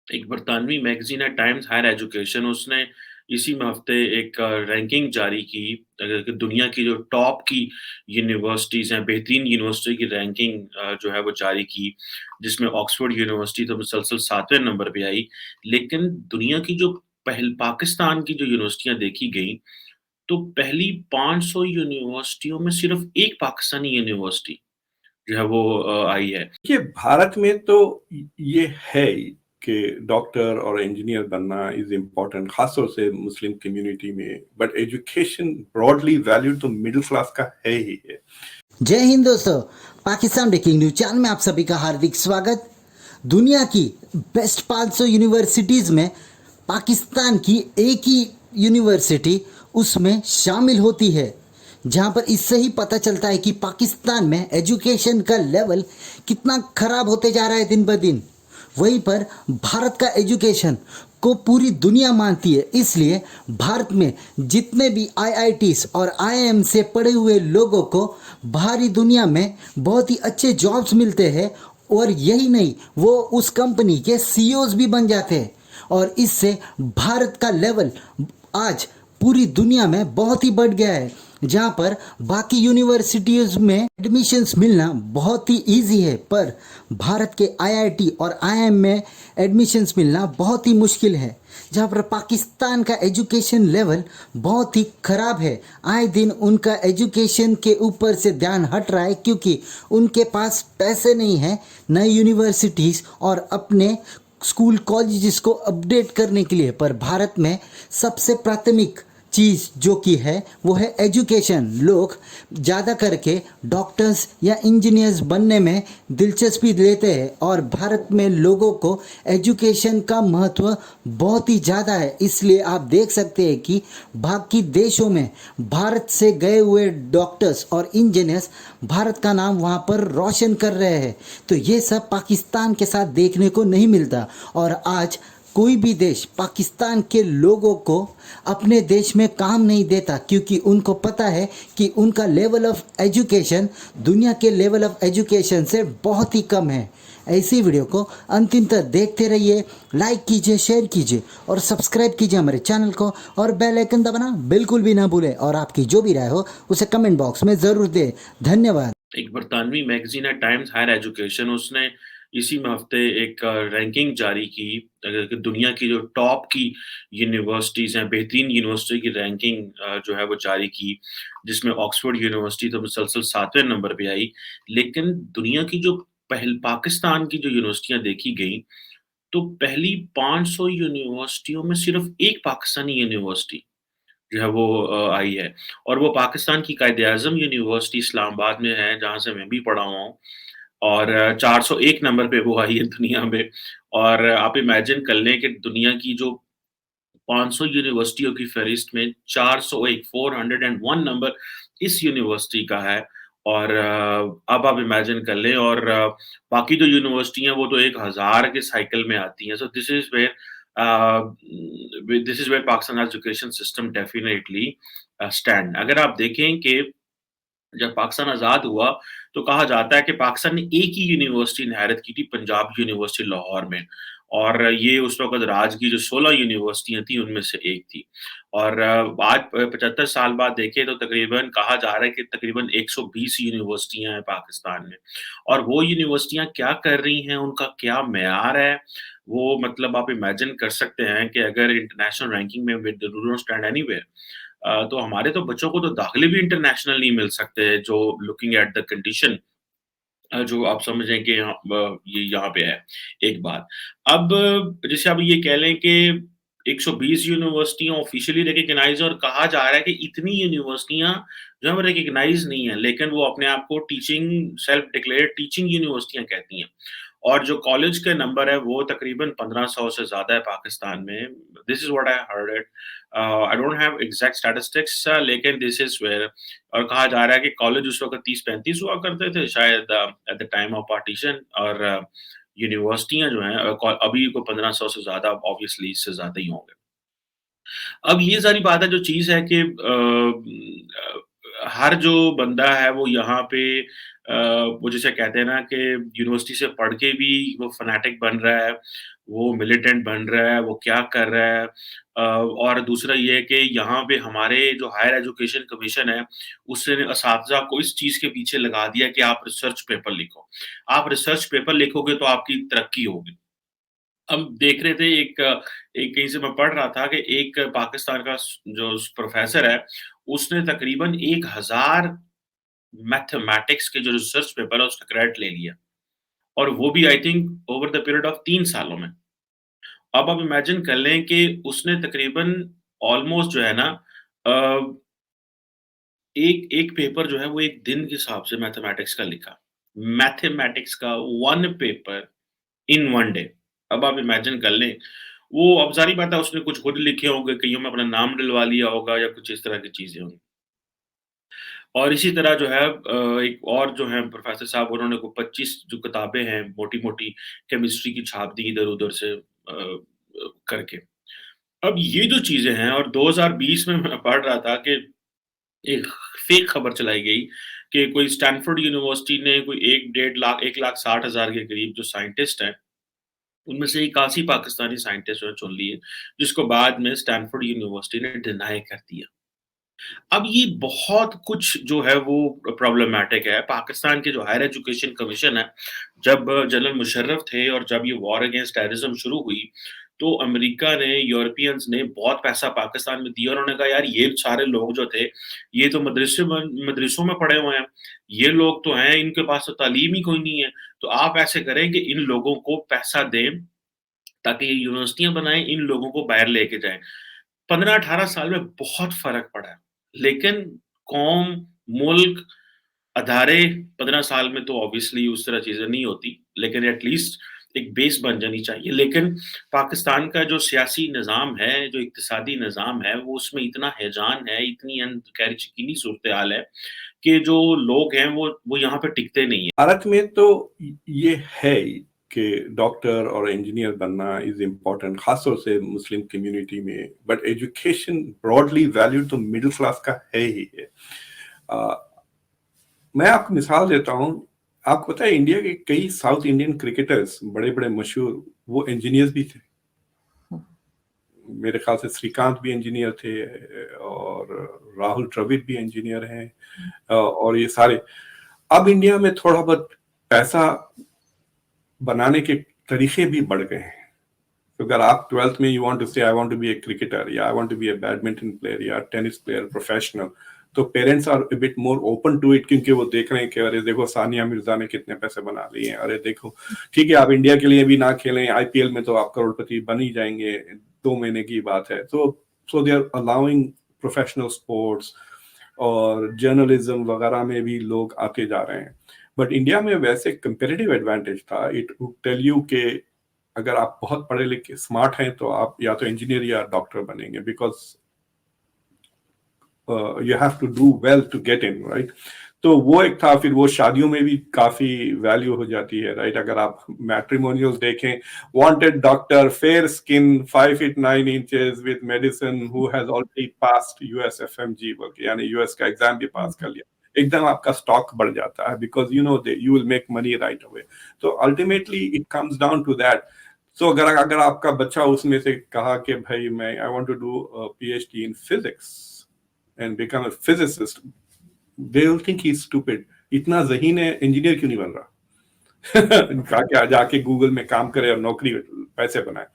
एक बरतानवी मैगज़ीन है times higher education उसने इसी हफ़्ते एक रैंकिंग जारी की कि दुनिया की जो टॉप की यूनिवर्सिटीज़ हैं, बेहतरीन यूनिवर्सिटी की रैंकिंग जो है वो जारी की, जिसमें ऑक्सफोर्ड यूनिवर्सिटी तो मुसलसल 7वें नंबर पे आई। लेकिन दुनिया की जो पहल पाकिस्तान की जो यूनिवर्सिटियाँ देखी गईं, तो पहली 500 यूनिवर्सिटियों में सिर्फ़ एक पाकिस्तानी यूनिवर्सिटी जो है वो आई है। देखिए, भारत में तो ये है ही कि डॉक्टर और इंजीनियर बनना इज इम्पोर्टेंट, खासतौर से मुस्लिम कम्युनिटी में। बट एजुकेशन ब्रॉडली वैल्यूड तो मिडिल क्लास का है ही है। जय हिंद दोस्तों। पाकिस्तान ब्रेकिंग न्यूज चैनल में आप सभी का हार्दिक स्वागत। दुनिया की बेस्ट 500 यूनिवर्सिटीज़ में पाकिस्तान की एक ही यूनिवर्सिटी उसमें शामिल होती है, जहां पर इससे ही पता चलता है कि पाकिस्तान में एजुकेशन का लेवल कितना खराब होते जा रहा है दिन ब दिन। वहीं पर भारत का एजुकेशन को पूरी दुनिया मानती है, इसलिए भारत में जितने भी आईआईटीज और आईआईएम से पढ़े हुए लोगों को बाहरी दुनिया में बहुत ही अच्छे जॉब्स मिलते हैं और यही नहीं, वो उस कंपनी के सीईओज भी बन जाते हैं और इससे भारत का लेवल आज पूरी दुनिया में बहुत ही बढ़ गया है। जहाँ पर बाकी यूनिवर्सिटीज़ में एडमिशन्स मिलना बहुत ही इजी है, पर भारत के आईआईटी और आईआईएम में एडमिशन्स मिलना बहुत ही मुश्किल है। जहाँ पर पाकिस्तान का एजुकेशन लेवल बहुत ही ख़राब है। आए दिन उनका एजुकेशन के ऊपर से ध्यान हट रहा है क्योंकि उनके पास पैसे नहीं हैं नई यूनिवर्सिटीज़ और अपने स्कूल कॉलेजेस को अपडेट करने के लिए। पर भारत में सबसे प्राथमिक चीज़ जो कि है वो है एजुकेशन। लोग ज़्यादा करके डॉक्टर्स या इंजीनियर्स बनने में दिलचस्पी लेते हैं और भारत में लोगों को एजुकेशन का महत्व बहुत ही ज़्यादा है। इसलिए आप देख सकते हैं कि बाकी देशों में भारत से गए हुए डॉक्टर्स और इंजीनियर्स भारत का नाम वहाँ पर रोशन कर रहे हैं। तो ये सब पाकिस्तान के साथ देखने को नहीं मिलता और आज कोई भी देश पाकिस्तान के लोगों को अपने देश में काम नहीं देता क्योंकि उनको पता है कि उनका लेवल ऑफ एजुकेशन दुनिया के लेवल ऑफ एजुकेशन से बहुत ही कम है। ऐसी वीडियो को अंतिम तक देखते रहिए, लाइक कीजिए, शेयर कीजिए और सब्सक्राइब कीजिए हमारे चैनल को और बेल आइकन दबाना बिल्कुल भी ना भूलें और आपकी जो भी राय हो उसे कमेंट बॉक्स में ज़रूर दें। धन्यवाद। एक बरतानवी मैगज़ीन है टाइम्स हायर एजुकेशन उसने इसी हफ़्ते एक रैंकिंग जारी की कि दुनिया की जो टॉप की यूनिवर्सिटीज़ हैं, बेहतरीन यूनिवर्सिटी की रैंकिंग जो है वो जारी की, जिसमें ऑक्सफोर्ड यूनिवर्सिटी तो मुसलसल 7वें नंबर पे आई। लेकिन दुनिया की जो पाकिस्तान की जो यूनिवर्सिटियाँ देखी गईं, तो पहली 500 यूनिवर्सिटियों में सिर्फ़ एक पाकिस्तानी यूनिवर्सिटी जो है वो आई है और वो पाकिस्तान की कायद-ए-आज़म यूनिवर्सिटी इस्लामाबाद में है, जहाँ से मैं भी पढ़ा हुआ हूँ और 401 नंबर पे वो आई है दुनिया में और आप इमेजिन कर लें कि दुनिया की जो 500 यूनिवर्सिटियों की फ़हरिस्त में 401 401 नंबर इस यूनिवर्सिटी का है और अब आप इमेजिन कर लें और बाकी जो यूनिवर्सिटी हैं वो तो 1000 के साइकिल में आती हैं। So this is where Pakistan education system definitely stand. अगर आप देखें कि जब पाकिस्तान आज़ाद हुआ, तो कहा जाता है कि पाकिस्तान ने एक ही यूनिवर्सिटी इनहेरिट की थी, पंजाब यूनिवर्सिटी लाहौर में और ये उस वक़्त राज की जो 16 यूनिवर्सिटियाँ थी, उनमें से एक थी। और आज 75 साल बाद देखें तो तकरीबन कहा जा रहा है कि तकरीबन 120 यूनिवर्सिटियाँ हैं पाकिस्तान में और वो यूनिवर्सिटियाँ क्या कर रही हैं, उनका क्या मेयार है, वो मतलब आप इमेजिन कर सकते हैं कि अगर इंटरनेशनल रैंकिंग में we do not stand anywhere तो हमारे तो बच्चों को तो दाखिले भी इंटरनेशनल नहीं मिल सकते, जो लुकिंग एट द कंडीशन जो आप समझें कि ये यहाँ पे है, एक बात। अब जैसे आप ये कह लें कि 120 यूनिवर्सिटियाँ ऑफ़िशियली रिकॉग्नाइज़ और कहा जा रहा है कि इतनी यूनिवर्सिटियाँ जो है वो रिकॉग्नाइज़ नहीं है, लेकिन वो अपने आप को टीचिंग सेल्फ डिक्लेयर्ड टीचिंग यूनिवर्सिटियाँ कहती हैं। और जो कॉलेज के नंबर है वो तकरीबन 1500 से ज़्यादा है पाकिस्तान में। This is what I heard it. I don't have exact statistics लेकिन दिस इज़ वेयर और कहा जा रहा है कि कॉलेज उस वक़्त 30-35 हुआ करते थे शायद at the time of partition और यूनिवर्सिटियाँ जो हैं अभी को 1500 से ज़्यादा ऑब्वियसली इससे ज़्यादा ही होंगे। अब ये सारी बात है जो चीज़ है कि हर जो बंदा है वो यहाँ पे वो जिसे कहते हैं ना कि यूनिवर्सिटी से पढ़ के भी वो फ़ैनेटिक बन रहा है। वो मिलिटेंट बन रहा है, वो क्या कर रहा है। और दूसरा ये है कि यहाँ पे हमारे जो हायर एजुकेशन कमीशन है, उसने असातिज़ा को इस चीज़ के पीछे लगा दिया कि आप रिसर्च पेपर लिखो। आप रिसर्च पेपर लिखोगे तो आपकी तरक्की होगी। हम देख रहे थे एक कहीं से मैं पढ़ रहा था कि एक पाकिस्तान का जो प्रोफ़ेसर है, उसने तकरीबन 1000 मैथमेटिक्स के जो रिसर्च पेपर है उसका क्रेडिट ले लिया और वो भी I think over the period of 3 सालों में। अब आप इमेजिन कर लें कि उसने तकरीबन ऑलमोस्ट जो है ना अ, एक पेपर जो है वो 1 दिन के हिसाब से मैथमेटिक्स का लिखा। मैथमेटिक्स का 1 पेपर इन 1 डे। अब आप इमेजिन कर लें, वो अब ज़ाहिर सी बात है उसने कुछ खुद लिखे होंगे, कइयों में अपना नाम डलवा लिया होगा या कुछ इस तरह की चीज़ें होंगी। और इसी तरह जो है एक और जो हैं प्रोफ़ेसर साहब उन्होंने को 25 जो किताबें हैं मोटी-मोटी केमिस्ट्री की छाप दी इधर-उधर से करके। अब ये जो चीज़ें हैं और 2020 में मैं पढ़ रहा था कि एक फ़ेक खबर चलाई गई कि कोई स्टैनफोर्ड यूनिवर्सिटी ने कोई 1 डेढ़ लाख 1,60,000 के करीब जो साइंटिस्ट हैं, उनमें से 81 पाकिस्तानी साइंटिस्ट जो है चुन लिए, जिसको बाद में स्टैनफोर्ड यूनिवर्सिटी ने डिनाई कर दिया। अब ये बहुत कुछ जो है वो प्रॉब्लमैटिक है। पाकिस्तान के जो हायर एजुकेशन कमीशन है, जब जनरल मुशर्रफ थे और जब ये वॉर अगेंस्ट टेररिज्म शुरू हुई, तो अमेरिका ने, यूरोपियंस ने बहुत पैसा पाकिस्तान में दिया और उन्होंने कहा यार ये सारे लोग जो थे, ये तो मदरसों में पढ़े हुए हैं। ये लोग तो हैं, इनके पास तो तालीम ही कोई नहीं है। तो आप ऐसे करें कि इन लोगों को पैसा दें, ताकि ये यूनिवर्सिटियाँ बनाएँ, इन लोगों को बाहर लेके जाएँ। 15-18 साल में बहुत फ़र्क पड़ा है। लेकिन कौम, मुल्क, अदारे 15 साल में तो ऑब्वियसली उस तरह चीज़ें नहीं होती, लेकिन एट लीस्ट एक बेस बन जानी चाहिए। लेकिन पाकिस्तान का जो सियासी निज़ाम है, जो इक़्तिसादी निज़ाम है, वो उसमें इतना हैजान है, इतनी खैर यकीनी सूरत-ए-हाल है कि जो लोग हैं वो यहाँ पे टिकते नहीं हैं। भारत में तो ये है ही कि डॉक्टर और इंजीनियर बनना इज इम्पोर्टेंट, खासतौर से मुस्लिम कम्युनिटी में, बट एजुकेशन ब्रॉडली वैल्यूड तो मिडिल क्लास का है ही है। मैं आपको मिसाल देता हूँ। आपको पता है इंडिया के कई साउथ इंडियन क्रिकेटर्स बड़े बड़े मशहूर वो इंजीनियर्स भी थे। मेरे ख्याल से श्रीकांत भी इंजीनियर थे और राहुल द्रविड़ भी इंजीनियर हैं और ये सारे। अब इंडिया में थोड़ा बहुत पैसा बनाने के तरीके भी बढ़ गए हैं। तो अगर आप 12th में you want to say I want to be a cricketer या I want to be a badminton player या टेनिस प्लेयर प्रोफेशनल, तो parents are bit more open to it, क्योंकि वो देख रहे हैं कि अरे देखो सानिया मिर्जा ने कितने पैसे बना लिए हैं, अरे देखो ठीक है आप इंडिया के लिए भी ना खेलें, आईपीएल में तो आप करोड़पति बन ही जाएंगे, 2 महीने की बात है। So they are allowing professional sports और जर्नलिज्म वगैरह में भी लोग आते जा रहे हैं। बट इंडिया में वैसे कंपेरेटिव एडवांटेज था। इट वुड टेल यू के अगर आप बहुत पढ़े लिखे स्मार्ट हैं तो आप या तो इंजीनियर या डॉक्टर बनेंगे, because you have to do well to get in, right. तो वो एक था। फिर वो शादियों में भी काफी वैल्यू हो जाती है, राइट। अगर आप मैट्रिमोनियल्स देखें, wanted doctor, fair skin, 5 feet 9 inches with medicine, who has already passed USFMG work, यानी यूएस का एग्जाम भी पास कर लिया, एकदम आपका स्टॉक बढ़ जाता है, because you know you will make money right away. तो ultimately it comes down to that. So अगर आपका बच्चा उसमें से कहा कि भाई मैं I want to do PhD in physics and become a physicist, they will think he's stupid. इतना ज़हीन है, इंजीनियर क्यों नहीं बन रहा? जाके गूगल में काम करे और नौकरी पैसे बनाए।